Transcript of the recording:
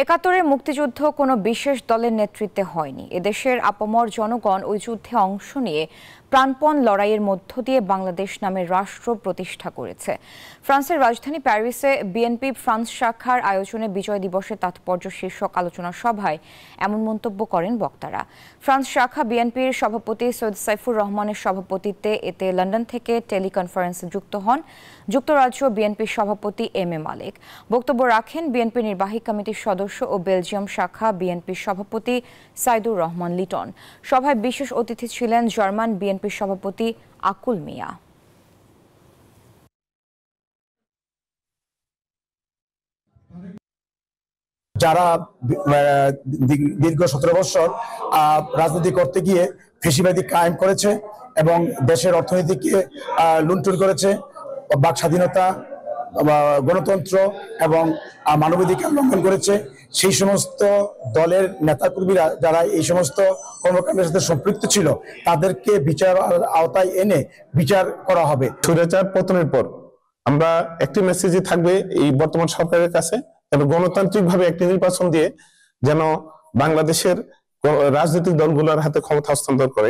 একাত্তরের মুক্তিযুদ্ধ কোনো বিশেষ দলের নেতৃত্বে হয়নি। এদেশের আপামর জনগণ ওই যুদ্ধে অংশ নিয়ে প্রাণপণ লড়াইয়ের মধ্য দিয়ে বাংলাদেশ নামের রাষ্ট্র প্রতিষ্ঠা করেছে। ফ্রান্সের রাজধানী প্যারিসে বিএনপি ফ্রান্স শাখার আয়োজনে বিজয় দিবসের তাৎপর্য শীর্ষক আলোচনা সভায় এমন মন্তব্য করেন বক্তারা। ফ্রান্স শাখা বিএনপির সভাপতি সৈয়দ সাইফুর রহমানের সভাপতিত্বে এতে লন্ডন থেকে টেলিকনফারেন্সে যুক্ত হন যুক্তরাজ্য বিএনপির সভাপতি এম মালিক। বক্তব্য রাখেন বিএনপি নির্বাহী কমিটির সদস্য ও বেলজিয়াম শাখা বিএনপির সভাপতি সাইদুর রহমান লিটন। সভায় বিশেষ অতিথি ছিলেন জার্মান বিএনপির সভাপতি আকুল মিয়া। যারা দীর্ঘ 17 বছর রাজনীতি করতে গিয়ে ফ্যাসিবাদী কায়েম করেছে এবং দেশের অর্থনীতিকে লুণ্ঠন করেছে, বাক স্বাধীনতা, গণতন্ত্র এবং মানবাধিকার লঙ্ঘন করেছে, সেই সমস্ত দলের নেতাকর্মীরা যারা এই সমস্ত কর্মকাণ্ডের সাথে সম্পৃক্ত ছিল তাদেরকে বিচার আওতায় এনে বিচার করা হবে। স্বৈরাচার পতনের পর আমরা একটি মেসেজই থাকবে এই বর্তমান সরকারের কাছে, গণতান্ত্রিক ভাবে একটি নির্বাচন দিয়ে যেন বাংলাদেশের রাজনৈতিক দলগুলোর হাতে ক্ষমতা হস্তান্তর করে।